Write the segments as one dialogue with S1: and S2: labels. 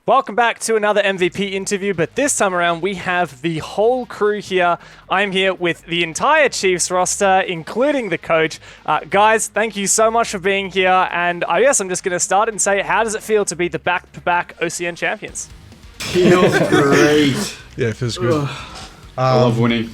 S1: Welcome back to another MVP interview, but this time around we have the whole crew here. I'm here with the entire Chiefs roster, including the coach. Guys, thank you so much for being here, and I guess I'm just going to start and say, how does it feel to be the back-to-back OCN champions?
S2: Feels great.
S3: Yeah, it feels good.
S2: I love winning.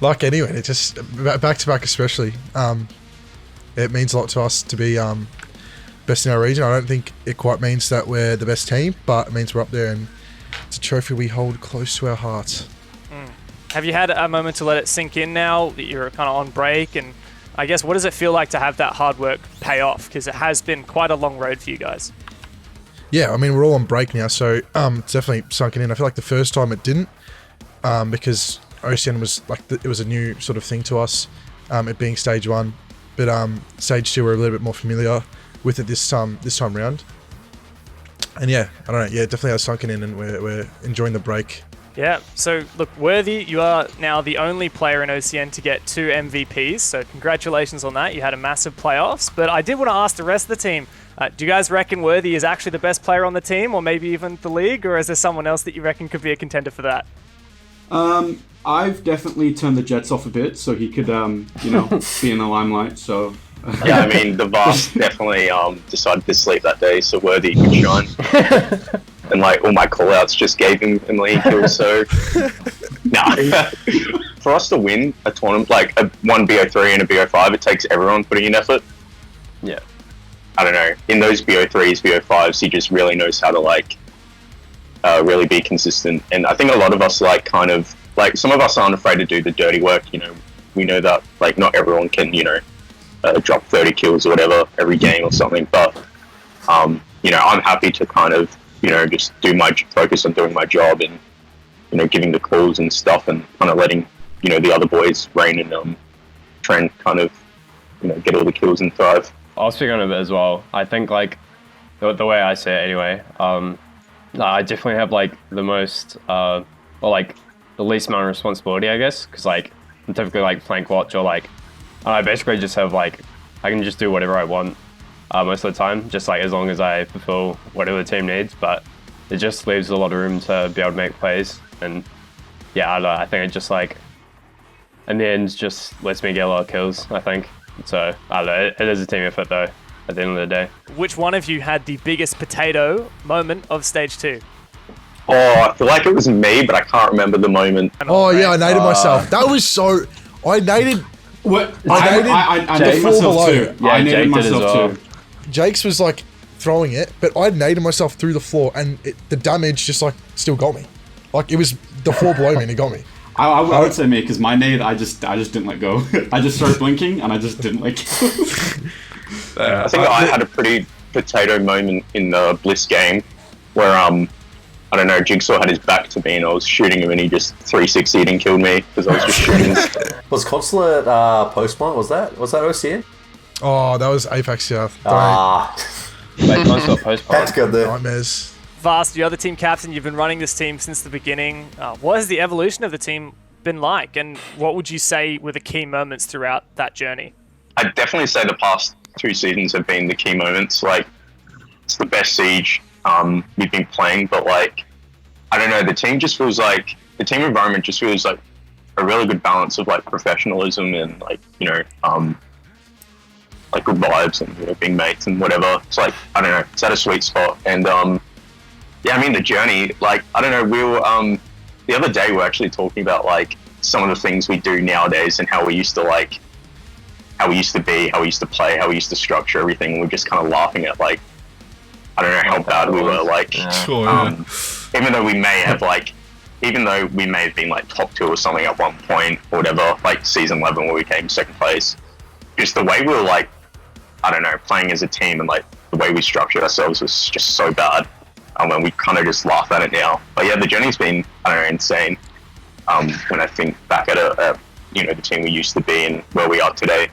S3: Like anyone, it just, back-to-back especially, it means a lot to us to be best in our region. I don't think it quite means that we're the best team, but it means we're up there and it's a trophy we hold close to our hearts.
S1: Have you had a moment to let it sink in now that you're kind of on break? And I guess, what does it feel like to have that hard work pay off? Because it has been quite a long road for you guys.
S3: Yeah, I mean, we're all on break now, so it's definitely sunken in. I feel like the first time it didn't, because OCN was like, it was a new sort of thing to us, it being stage 1. But stage 2 we're a little bit more familiar with it this time round. And yeah, I don't know, yeah, definitely has sunken in and we're enjoying the break.
S1: Yeah, so look, Worthy, you are now the only player in OCN to get 2 MVPs, so congratulations on that. You had a massive playoffs, but I did want to ask the rest of the team, do you guys reckon Worthy is actually the best player on the team, or maybe even the league, or is there someone else that you reckon could be a contender for that?
S2: I've definitely turned the Jets off a bit, so he could, be in the limelight, so...
S4: Yeah, I mean, the Vast definitely decided to sleep that day, so Worthy could shine. And like all my call-outs just gave him a million kills, so... Nah. For us to win a tournament, like one BO3 and a BO5, it takes everyone putting in effort.
S5: Yeah.
S4: I don't know. In those BO3s, BO5s, he just really knows how to like really be consistent. And I think a lot of us like kind of... Like some of us aren't afraid to do the dirty work, We know that like not everyone can, drop 30 kills or whatever every game or something, but I'm happy to kind of just focus on doing my job and giving the calls and stuff and kind of letting the other boys reign and Trent kind of get all the kills and thrive.
S5: I'll speak on it as well. I think like the way I say it anyway, I definitely have like the most or like the least amount of responsibility, I guess, because like I'm typically like flank watch or like I basically just have like, I can just do whatever I want most of the time, just like as long as I fulfill whatever the team needs, but it just leaves a lot of room to be able to make plays. And yeah, I don't know, I think it just like, in the end, just lets me get a lot of kills, I think. So I don't know, it is a team effort though, at the end of the day.
S1: Which one of you had the biggest potato moment of stage 2?
S4: Oh, I feel like it was me, but I can't remember the moment.
S3: Oh yeah, I naded myself. That was so... I naded...
S2: What? I naded myself too.
S5: Yeah,
S2: I naded
S5: Jake did as
S2: myself
S5: well.
S2: too.
S3: Jake's was like throwing it, but I naded myself through the floor and the damage just like still got me. Like it was the floor below me and it got me.
S2: I would say me, because my nade, I just didn't let go. I just started blinking and I just didn't let go.
S4: I think I had a pretty potato moment in the Bliss game where I don't know, Jigsaw had his back to me and I was shooting him and he just 360'd and killed me because I was just shooting.
S6: Was Consulate Postmont? Was that OCN?
S3: Oh, that was Apex, yeah.
S5: Wait, Consulate Postmont.
S6: That's good there.
S3: Nightmares.
S1: Vast, you're the team captain. You've been running this team since the beginning. What has the evolution of the team been like? And what would you say were the key moments throughout that journey?
S4: I'd definitely say the past 2 seasons have been the key moments. Like, it's the best Siege we've been playing, but like, I don't know, the team environment just feels like a really good balance of like professionalism and like, like good vibes and being mates and whatever. It's like, I don't know, it's at a sweet spot. And yeah, I mean the journey, like, I don't know, we were the other day we were actually talking about like some of the things we do nowadays and how we used to like, how we used to be, how we used to play, how we used to structure everything. And we're just kind of laughing at like, I don't know how bad we were, like, even though we may have been like top 2 or something at one point or whatever, like season 11 where we came 2nd place, just the way we were like, I don't know, playing as a team and like the way we structured ourselves was just so bad. And we kind of just laugh at it now. But yeah, the journey's been, I don't know, insane. When I think back at the team we used to be and where we are today.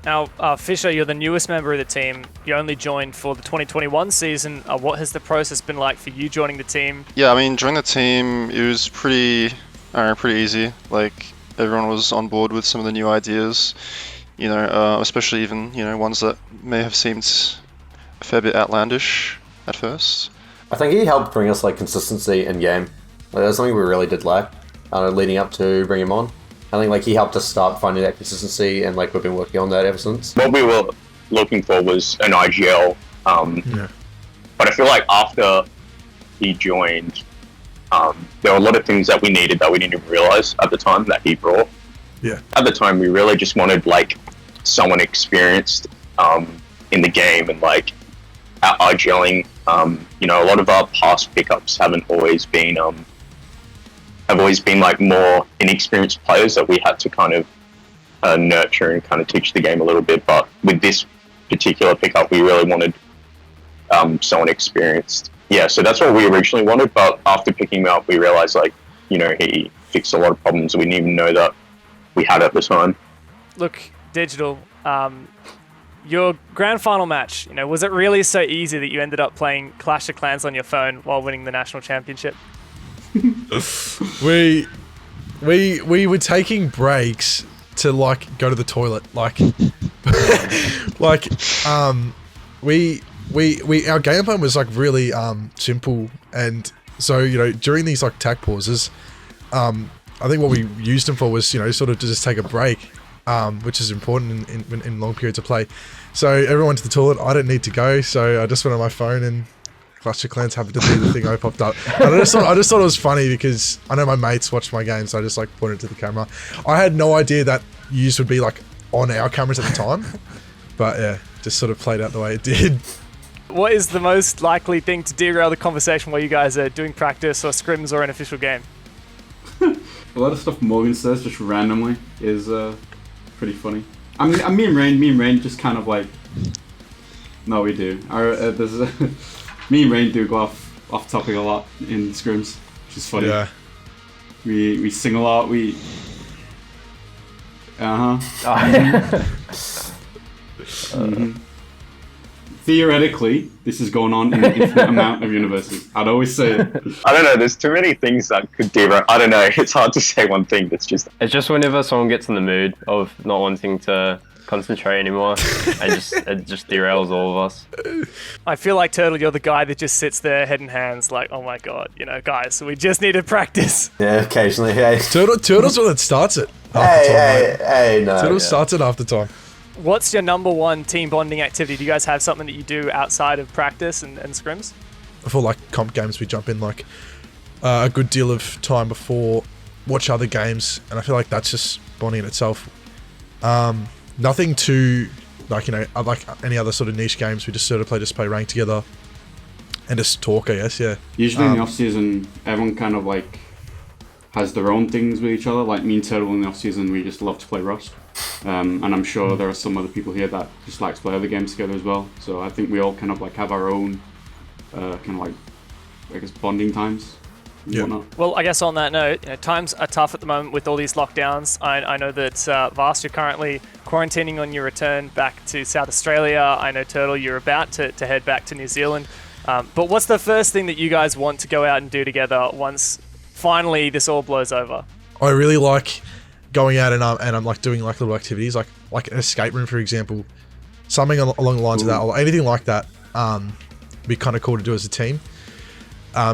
S1: Now, Fisho, you're the newest member of the team. You only joined for the 2021 season. What has the process been like for you joining the team?
S7: Yeah, I mean, joining the team, it was pretty easy. Like, everyone was on board with some of the new ideas, especially even, ones that may have seemed a fair bit outlandish at first.
S6: I think he helped bring us like consistency in game. Like, that's something we really did lack leading up to bring him on. I think like he helped us start finding that consistency, and like we've been working on that ever since.
S4: What we were looking for was an IGL, but I feel like after he joined, there were a lot of things that we needed that we didn't even realize at the time that he brought.
S3: Yeah.
S4: At the time, we really just wanted like someone experienced in the game, and like at IGLing, you know, a lot of our past pickups haven't always been like more inexperienced players that we had to kind of nurture and kind of teach the game a little bit. But with this particular pickup, we really wanted someone experienced. Yeah, so that's what we originally wanted. But after picking him up, we realized like, you know, he fixed a lot of problems we didn't even know that we had at the time.
S1: Look, Dgtl, your grand final match, you know, was it really so easy that you ended up playing Clash of Clans on your phone while winning the national championship?
S3: We were taking breaks to like go to the toilet, like our game plan was like really simple, and so, you know, during these like tac pauses, I think what we used them for was, you know, sort of to just take a break, which is important in long periods of play. So everyone went to the toilet. I didn't need to go, so I just went on my phone, and Clash of Clans happened to be the thing I popped up. And I just thought it was funny because I know my mates watched my game, so I just like pointed to the camera. I had no idea that use would be like on our cameras at the time, but yeah, just sort of played out the way it did.
S1: What is the most likely thing to derail the conversation while you guys are doing practice or scrims or an official game?
S2: A lot of stuff Morgan says just randomly is pretty funny. Me and Rain just kind of like, no, we do. Me and Rain do go off topic a lot in scrims, which is funny.
S3: Yeah.
S2: We sing a lot. Theoretically, this is going on in an infinite amount of universes. I'd always say it.
S4: I don't know, there's too many things that could derail. I don't know, it's hard to say one thing that's just...
S5: It's just whenever someone gets in the mood of not wanting to concentrate anymore, and it just derails all of us.
S1: I feel like, Turtle, you're the guy that just sits there, head in hands, like, oh my god, you know, guys, we just need to practice.
S6: Yeah, occasionally, hey.
S3: Turtle's one that starts it.
S6: Hey, no.
S3: Turtle starts it after time.
S1: What's your number one team bonding activity? Do you guys have something that you do outside of practice and scrims?
S3: Before like comp games, we jump in like a good deal of time before, watch other games, and I feel like that's just bonding in itself. Nothing too, like, you know, like any other sort of niche games. We just sort of play rank together and just talk, I guess, yeah.
S2: Usually in the off-season, everyone kind of like has their own things with each other. Like me and Turtle in the off-season, we just love to play Rust. And I'm sure there are some other people here that just like to play other games together as well. So I think we all kind of like have our own kind of like, I guess, bonding times.
S3: Yeah.
S2: Whatnot.
S1: Well, I guess on that note, you know, times are tough at the moment with all these lockdowns. I know that Vast, you're currently quarantining on your return back to South Australia. I know, Turtle, you're about to head back to New Zealand. But what's the first thing that you guys want to go out and do together once finally this all blows over?
S3: I really like going out and I'm like doing like little activities, like an escape room, for example, something along the lines of that, or anything like that. Be kind of cool to do as a team.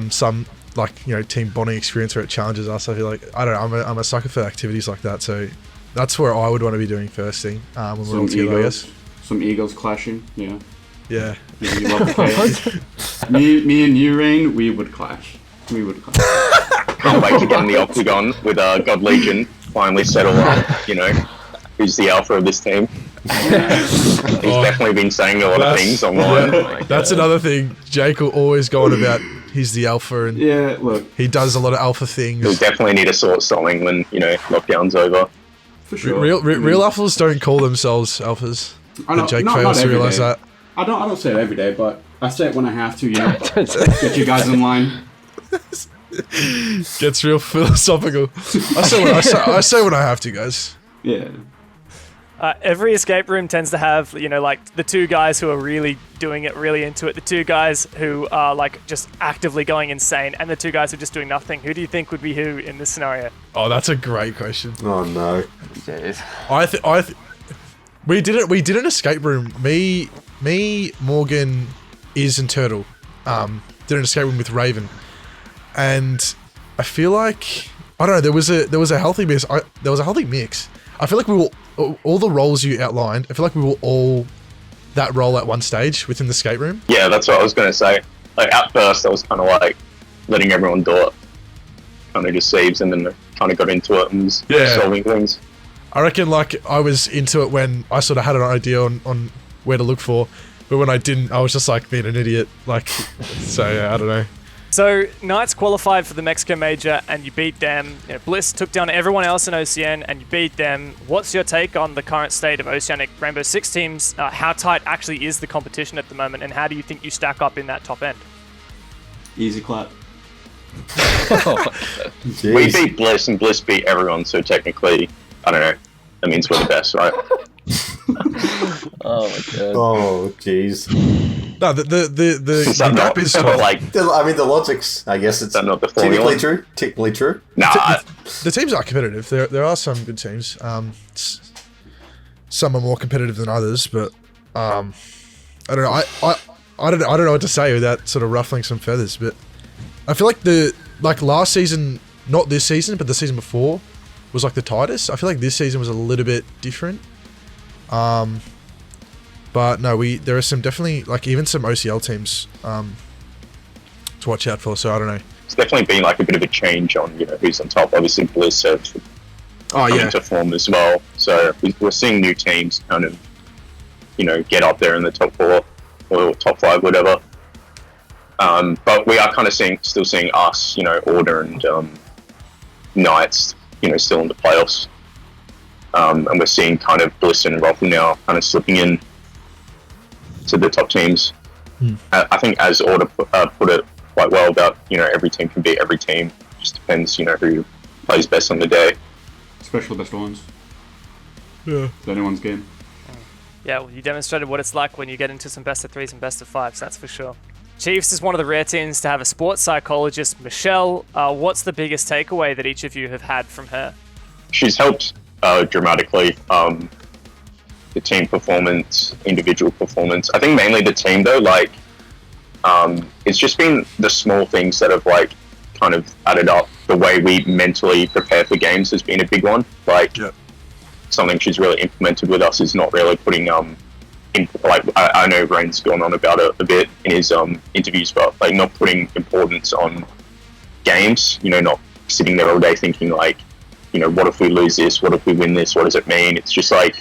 S3: Some like, you know, team bonding experience where it challenges us. I feel like, I don't know, I'm a sucker for activities like that, so that's where I would want to be doing first thing when we're all together, I guess.
S2: Some egos clashing, yeah.
S3: Yeah.
S2: You love to play. me and you, Rain, we would clash.
S4: Can't wait to get in the octagon with GodLgn, finally settle on, you know, who's the alpha of this team. He's definitely been saying a lot of things online.
S3: Yeah,
S4: like,
S3: that's another thing. Jake will always go on about he's the alpha, and
S2: yeah, look,
S3: he does a lot of alpha things.
S4: We'll definitely need to sort something when, you know, lockdown's over.
S2: For sure.
S3: Real alphas don't call themselves alphas. But Jake fails to realise that.
S2: I don't say it every day, but I say it when I have to, you know. Get you guys in line.
S3: Gets real philosophical. I say when I have to, guys.
S2: Yeah.
S1: Every escape room tends to have, you know, like the two guys who are really doing it, really into it, the two guys who are like just actively going insane, and the two guys who are just doing nothing. Who do you think would be who in this scenario?
S3: Oh, that's a great question.
S6: Oh no.
S5: Jeez.
S3: We did an escape room. Me, Morgan, Iz, and Turtle. did an escape room with Raven, and I feel like I don't know. There was a healthy mix. There was a healthy mix. I feel like we were all the roles you outlined. I feel like we were all that role at one stage within the escape room.
S4: Yeah, that's what I was going to say. Like, at first, I was kind of like letting everyone do it, kind of just saves, and then kind of got into it and was solving things.
S3: I reckon like I was into it when I sort of had an idea on where to look for, but when I didn't, I was just like being an idiot. Like, so yeah, I don't know.
S1: So Knights qualified for the Mexico Major and you beat them. You know, Bliss took down everyone else in OCN and you beat them. What's your take on the current state of Oceanic Rainbow Six teams? How tight actually is the competition at the moment, and how do you think you stack up in that top end?
S2: Easy clap.
S4: We beat Bliss and Bliss beat everyone, so technically, I don't know, that means we're the best, right?
S5: Oh my god.
S6: Oh, jeez.
S3: No, the
S4: Is that
S3: gap
S4: not,
S3: is tight.
S4: like,
S6: I mean, the logic's, I guess it's
S4: that not the
S6: technically
S4: formula?
S6: true. Technically true.
S4: Nah,
S3: The teams are competitive. There are some good teams. Some are more competitive than others, but I don't know. I don't know what to say without sort of ruffling some feathers. But I feel like last season, not this season, but the season before, was like the tightest. I feel like this season was a little bit different. But no, there are some definitely like even some OCL teams to watch out for. So I don't know.
S4: it's definitely been like a bit of a change on, who's on top. Obviously, Bliss have come into form as well. So we're seeing new teams kind of, get up there in the top 4 or top 5, whatever. But we are kind of still seeing us, Order and Knights, still in the playoffs. And we're seeing kind of Bliss and Ruffle now kind of slipping in to the top teams. I think as Order put it quite well about, every team can beat every team. Just depends, who plays best on the day.
S2: Especially the best ones.
S3: Yeah.
S2: It's anyone's game.
S1: Yeah, well, you demonstrated what it's like when you get into some best of 3s and best of 5s, that's for sure. Chiefs is one of the rare teams to have a sports psychologist. Michelle, what's the biggest takeaway that each of you have had from her?
S4: She's helped dramatically. The team performance, individual performance. I think mainly the team though, like, it's just been the small things that have like kind of added up. The way we mentally prepare for games has been a big one. Like, something she's really implemented with us is not really putting I know Rain's gone on about it a bit in his interviews, but like not putting importance on games. Not sitting there all day thinking like, what if we lose this? What if we win this? What does it mean? It's just like,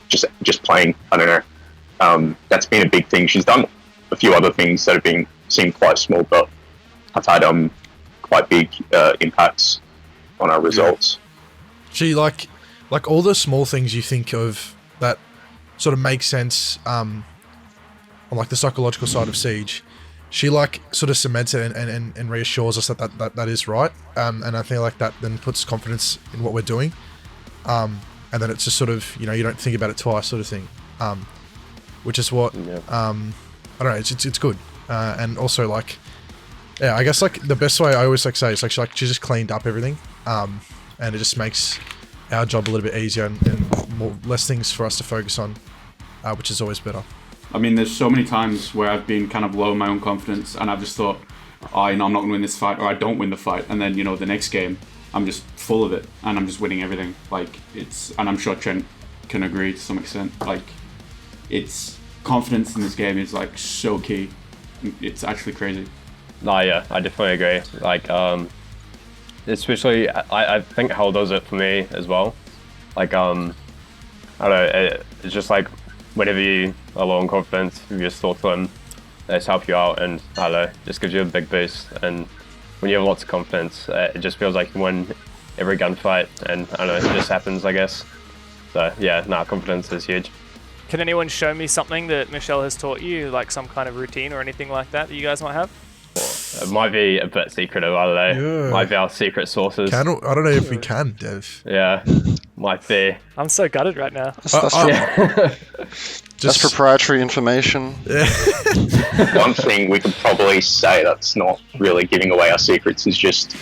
S4: just playing. I don't know. That's been a big thing. She's done a few other things that have seemed quite small, but have had quite big impacts on our results.
S3: She like all the small things you think of that sort of make sense on like the psychological side of Siege. She like sort of cements it and reassures us that is right. And I feel like that then puts confidence in what we're doing. And then it's just sort of, you don't think about it twice sort of thing. Which is what, I don't know, it's good. And also like, yeah, I guess like the best way I always like say is like she just cleaned up everything. And it just makes our job a little bit easier and less things for us to focus on, which is always better.
S2: I mean, there's so many times where I've been kind of low in my own confidence and I've just thought, I'm not going to win this fight, or I don't win the fight. And then, the next game, I'm just full of it and I'm just winning everything. Like, and I'm sure Trent can agree to some extent. Like, confidence in this game is like so key. It's actually crazy.
S5: No, yeah, I definitely agree. Like, especially, I think Hell does it for me as well. Like, I don't know, it's just like, whenever you are low on confidence, you just talk to them, they just help you out, and I don't know, just gives you a big boost. And when you have lots of confidence, it just feels like you win every gunfight, and I don't know, it just happens, I guess. So yeah, confidence is huge.
S1: Can anyone show me something that Michelle has taught you, like some kind of routine or anything like that you guys might have?
S5: It might be a bit secretive, I don't know.
S3: Yeah.
S5: Might be our secret sources.
S3: I don't know if we can, Dev.
S5: Yeah, might be.
S1: I'm so gutted right now.
S7: That's proprietary information.
S4: One thing we could probably say that's not really giving away our secrets is just,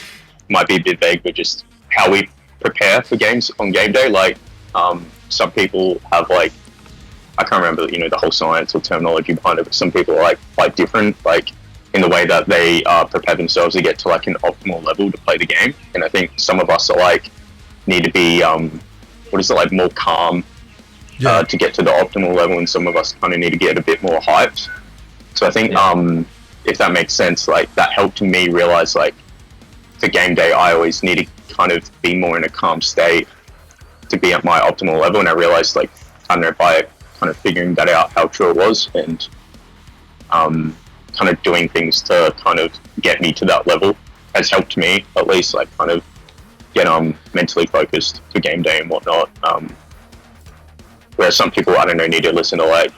S4: might be a bit vague, but just how we prepare for games on game day. Like, some people have like I can't remember, the whole science or terminology behind it, but some people are like quite different, like in the way that they prepare themselves to get to like an optimal level to play the game. And I think some of us are like need to be more calm to get to the optimal level, and some of us kind of need to get a bit more hyped. So I think if that makes sense, like that helped me realize like for game day I always need to kind of be more in a calm state to be at my optimal level. And I realized like I don't know, by kind of figuring that out how true it was, and kind of doing things to kind of get me to that level has helped me at least like kind of get mentally focused for game day and whatnot. Whereas some people, I don't know, need to listen to like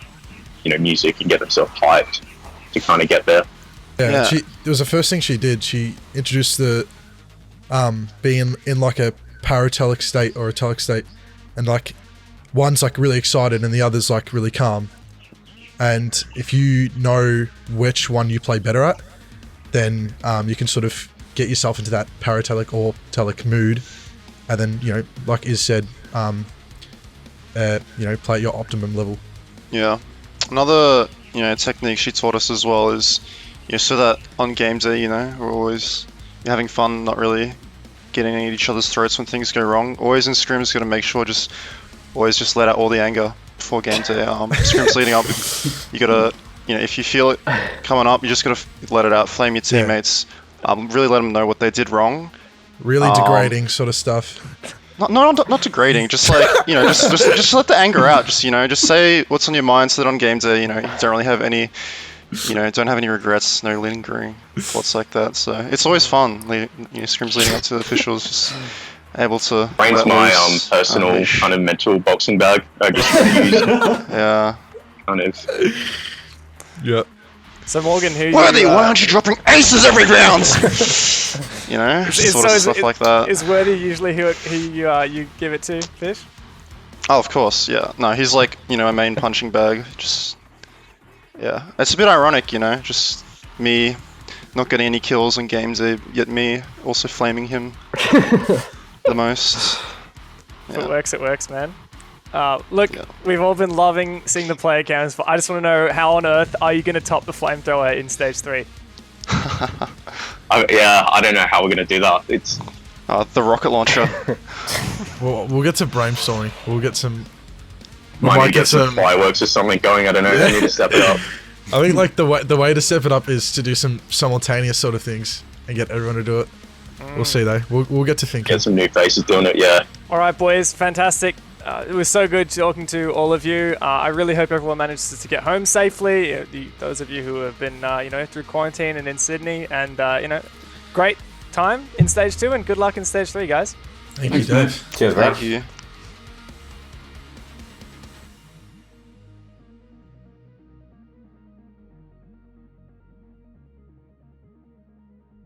S4: music and get themselves hyped to kind of get there.
S3: Yeah. It was the first thing she did. She introduced the being in like a paratelic state or a telic state, and like one's like really excited and the other's like really calm. And if you know which one you play better at, then you can sort of get yourself into that paratelic or telic mood, and then like Iz said, play at your optimum level.
S7: Yeah. Another technique she taught us as well is so that on game day we're always having fun, not really getting at each other's throats when things go wrong. Always in scrims, gotta make sure always just let out all the anger before game day. Scrims leading up, you gotta, if you feel it coming up, you just gotta let it out, flame your teammates, really let them know what they did wrong.
S3: Really degrading sort of stuff.
S7: Not degrading, just like, just let the anger out, just say what's on your mind so that on game day, you don't really have any, don't have any regrets, no lingering thoughts like that. So it's always fun, scrims leading up to the officials, just able to...
S4: Brain's my personal kind of mental boxing bag. I just use kind of...
S3: Yep.
S1: So Morgan,
S7: why aren't you dropping aces every round? Stuff like that.
S1: Is Worthy usually who you give it to, Fish?
S7: Oh, of course, yeah. No, he's like, a main punching bag. Just, yeah. It's a bit ironic, just me not getting any kills on games, yet me also flaming him the most.
S1: Yeah. It works, man. Look, we've all been loving seeing the player counts, but I just want to know, how on earth are you going to top the flamethrower in Stage 3?
S4: I don't know how we're going to do that. It's
S7: the rocket launcher.
S3: We'll get to brainstorming. We'll get some...
S4: might get some fireworks or something going. I don't know. I need to step it up.
S3: I think like the way to step it up is to do some simultaneous sort of things and get everyone to do it. We'll see though. We'll get to thinking.
S4: Get some new faces doing it, yeah.
S1: All right, boys. Fantastic. It was so good talking to all of you. I really hope everyone manages to get home safely. Those of you who have been, through quarantine and in Sydney, and great time in Stage 2, and good luck in Stage 3, guys.
S3: Thank you, Dave.
S6: Cheers, mate.
S7: Thank you.